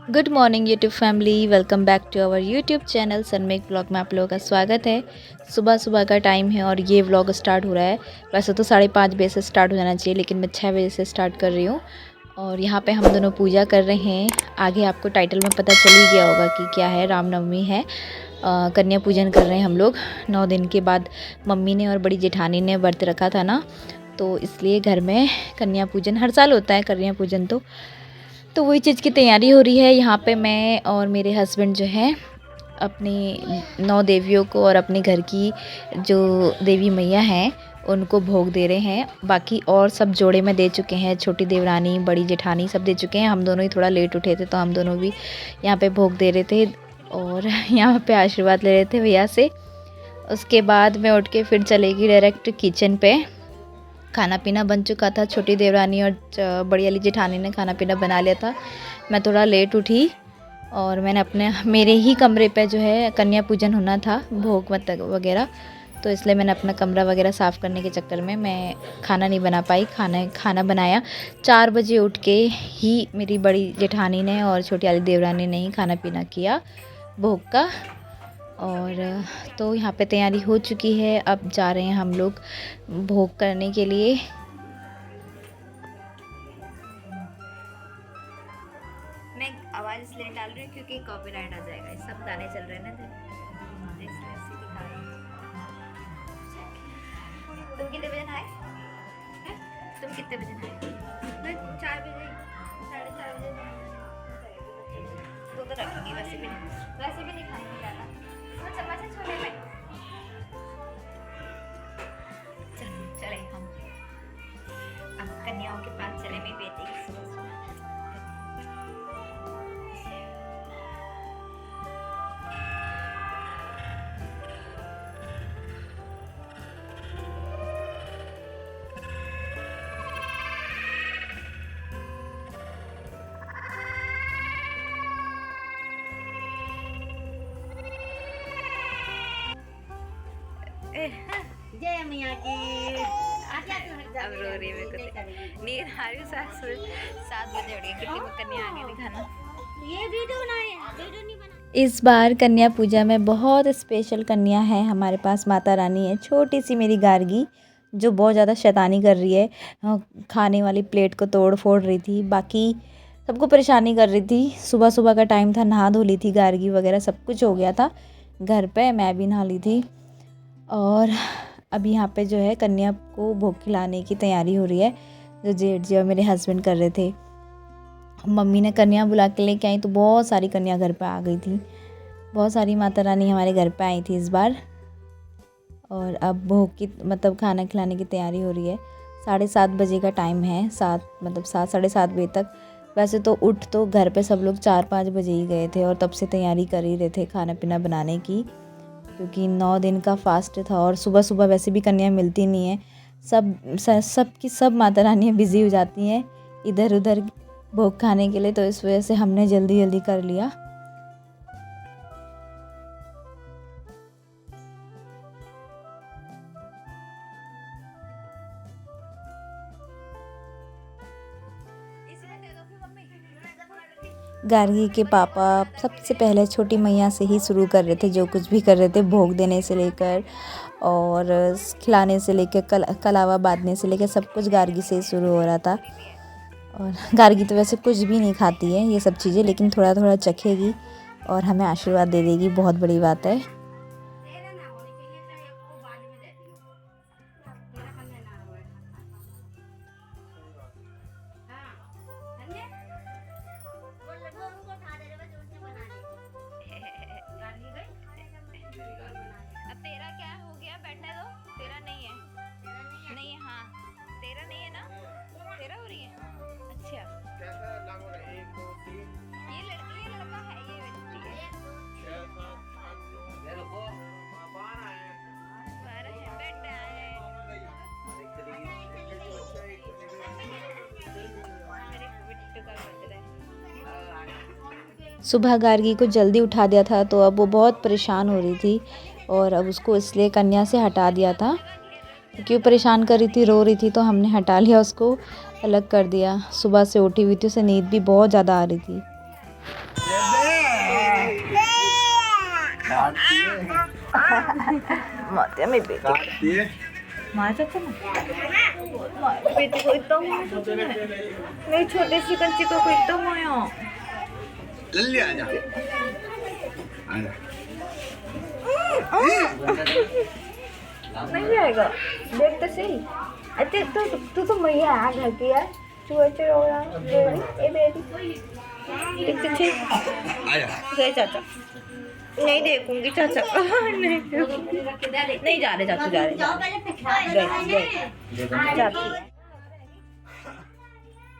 Good morning YouTube family, welcome back to our YouTube channel सनमेक vlog में आप लोगों का स्वागत है। सुबह सुबह का टाइम है और ये व्लॉग स्टार्ट हो रहा है। वैसे तो 5:30 बजे से स्टार्ट हो जाना चाहिए, लेकिन मैं 6 बजे से स्टार्ट कर रही हूँ। और यहाँ पे हम दोनों पूजा कर रहे हैं। आगे आपको टाइटल में पता चल ही गया होगा कि क्या है, रामनवमी है। कन्या पूजन कर रहे हैं हम लोग 9 दिन के बाद। मम्मी ने और बड़ी जेठानी ने व्रत रखा था ना, तो इसलिए घर में कन्या पूजन हर साल होता है। कन्या पूजन तो वही चीज़ की तैयारी हो रही है। यहाँ पे मैं और मेरे हस्बैंड जो है अपनी 9 देवियों को और अपने घर की जो देवी मैया हैं उनको भोग दे रहे हैं। बाकी और सब जोड़े में दे चुके हैं, छोटी देवरानी, बड़ी जेठानी सब दे चुके हैं। हम दोनों ही थोड़ा लेट उठे थे तो हम दोनों भी यहाँ पे भोग दे रहे थे और यहाँ पे आशीर्वाद ले रहे थे भैया से। उसके बाद मैं उठ के फिर चलेगी डायरेक्ट किचन पे। खाना पीना बन चुका था, छोटी देवरानी और बड़ी वाली जेठानी ने खाना पीना बना लिया था। मैं थोड़ा लेट उठी और मैंने मेरे ही कमरे पे जो है कन्या पूजन होना था, भोग मत वगैरह, तो इसलिए मैंने अपना कमरा वगैरह साफ़ करने के चक्कर में मैं खाना नहीं बना पाई। खाना बनाया 4 बजे उठ के ही मेरी बड़ी जेठानी ने और छोटी वाली देवरानी ने ही खाना पीना किया भोग का। और तो यहाँ पे तैयारी हो चुकी है, अब जा रहे हैं हम लोग भोग करने के लिए। मैं आवाज़ इसलिए डाल रही हूँ क्योंकि कॉपीराइट आ जाएगा। सब गाने चल रहे हैं ना, तो इसलिए ऐसे दिखा रही हूँ। तुम कितने बजे नहाए? तुम कितने बजे नहाए? मैं 4 बजे, 4:30 बजे। तो रखूँगी, वैसे भी नहीं खाएंगे ज़्यादा। चम्मच है छोले में। चले हम अब कन्याओं के पास चले। मेरी बेटी की सुबह जय मैया की। अब रो रही है, मेरे को नींद आ रही है। 7 बजे उठी, कितनी कन्या आगे दिखाना। ये वीडियो नहीं बना। इस बार कन्या पूजा में बहुत स्पेशल कन्या है हमारे पास। माता रानी है, छोटी सी मेरी गार्गी, जो बहुत ज़्यादा शैतानी कर रही है। खाने वाली प्लेट को तोड़ फोड़ रही थी, बाकी सबको परेशानी कर रही थी। सुबह सुबह का टाइम था, नहा धो ली थी गार्गी वगैरह, सब कुछ हो गया था घर पे। मैं भी नहा ली थी और अभी यहाँ पे जो है कन्या को भोग खिलाने की तैयारी हो रही है, जो जेठ जी और मेरे हस्बैंड कर रहे थे। मम्मी ने कन्या बुला के लेके आई तो बहुत सारी कन्या घर पे आ गई थी। बहुत सारी माता रानी हमारे घर पे आई थी इस बार। और अब भोग की खाना खिलाने की तैयारी हो रही है। 7:30 बजे का टाइम है, 7 साढ़े 7 बजे तक। वैसे तो उठ तो घर पे सब लोग 4-5 बजे ही गए थे और तब से तैयारी कर ही रहे थे खाना पीना बनाने की, क्योंकि 9 दिन का फास्ट था। और सुबह सुबह वैसे भी कन्या मिलती नहीं है, सब माता रानियाँ बिज़ी हो जाती हैं इधर उधर भोग खाने के लिए, तो इस वजह से हमने जल्दी जल्दी कर लिया। गार्गी के पापा सबसे पहले छोटी मैया से ही शुरू कर रहे थे, जो कुछ भी कर रहे थे भोग देने से लेकर और खिलाने से लेकर कलावा बांधने से लेकर सब कुछ गार्गी से ही शुरू हो रहा था। और गार्गी तो वैसे कुछ भी नहीं खाती है ये सब चीज़ें, लेकिन थोड़ा थोड़ा चखेगी और हमें आशीर्वाद दे देगी, बहुत बड़ी बात है। अब तेरा क्या हो गया, बैठने दो। तेरा नहीं है, नहीं है। हाँ, तेरा नहीं है ना, तेरा हो रही है। अच्छा, कैसा लग रहा है? 1 2 3 ये लड़का है, ये बच्ची है। 6 7 8 9 ये देखो 12 है, बेटा है। मेरे बिट्टू का बर्थडे। सुबह गार्गी को जल्दी उठा दिया था तो अब वो बहुत परेशान हो रही थी और अब उसको इसलिए कन्या से हटा दिया था, क्योंकि वो परेशान कर रही थी, रो रही थी, तो हमने हटा लिया उसको, अलग कर दिया। सुबह से उठी हुई थी, उसे नींद भी बहुत ज़्यादा आ रही थी। माते में बेटी मार सकते ना बेटी को इतना मेरी छोटे सी कंची को इतना माया लल्ली आजा आजा नहीं जाएगा देख तो सही। अच्छा तू मैया आ घर की यार चूहे चढ़ोड़ा ए बेटी देख तो सही आजा गए चाचा नहीं देखूंगी चाचा नहीं जा रहे चाचू जा रहे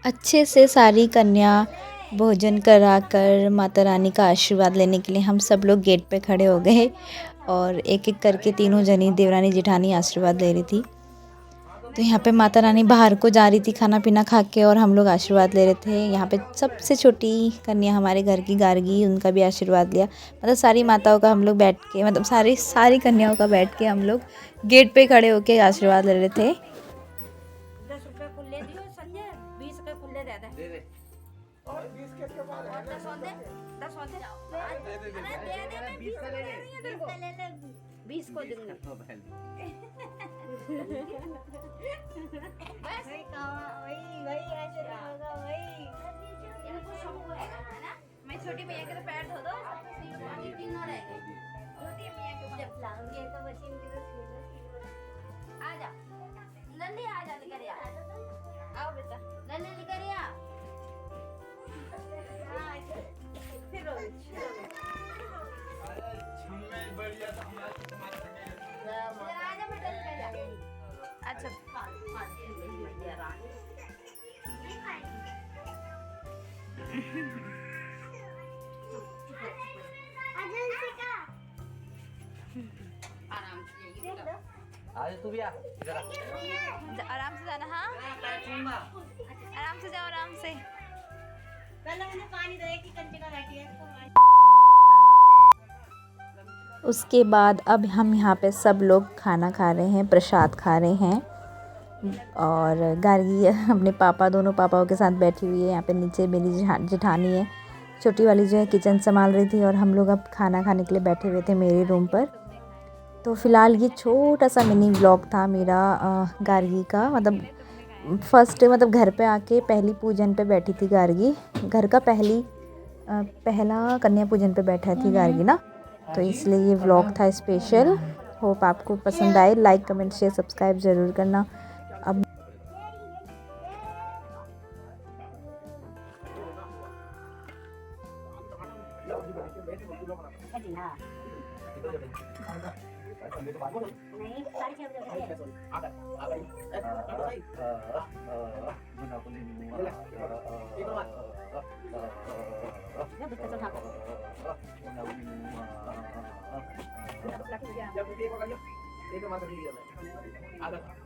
अच्छे से सारी कन्या भोजन कराकर माता रानी का आशीर्वाद लेने के लिए हम सब लोग गेट पे खड़े हो गए और एक एक करके तीनों जनी देवरानी जेठानी आशीर्वाद ले रही थी। तो यहाँ पे माता रानी बाहर को जा रही थी खाना पीना खा के और हम लोग आशीर्वाद ले रहे थे। यहाँ पे सबसे छोटी कन्या हमारे घर की गार्गी, उनका भी आशीर्वाद लिया। मतलब सारी माताओं का हम लोग बैठ के मतलब सारी कन्याओं का बैठ के हम लोग गेट पे खड़े होके आशीर्वाद ले रहे थे। 10 रुपए खुले दियो संजय 20 के खुले दे दे और 20 के बाद 10 होते 10 होते दे 20 का ले ले 20 को दूंगा बस वही ऐसे होगा वही इनको सब है ना। मैं छोटी मैया के तो पैर धो दो तीनों रह गए छोटी मैया के जब लाऊंगी तो मशीन की तो आ जा नंदी आ जा लेकर आओ बेटा नंदी लेकर आ फिर अच्छा आज तू भी आ जरा आराम से जाना। हाँ आराम से जाओ आराम से। पहले मैंने पानी दे कि कंचे का बैठी है उसके बाद अब हम यहाँ पे सब लोग खाना खा रहे हैं, प्रसाद खा रहे हैं और गार्गी अपने पापा दोनों पापाओं के साथ बैठी हुई है। यहाँ पे नीचे मेरी जेठानी है, छोटी वाली जो है किचन संभाल रही थी और हम लोग अब खाना खाने के लिए बैठे हुए थे मेरे रूम पर। तो फ़िलहाल ये छोटा सा मिनी व्लॉग था मेरा गार्गी का। मतलब फर्स्ट मतलब घर पे आके पहली पूजन पे बैठी थी गार्गी, घर का पहला कन्या पूजन पे बैठा थी गार्गी ना, तो इसलिए ये व्लॉग था स्पेशल। होप आपको पसंद आए। लाइक कमेंट शेयर सब्सक्राइब ज़रूर करना। अब Jam 3 kok aja. Itu mata dia. Ada.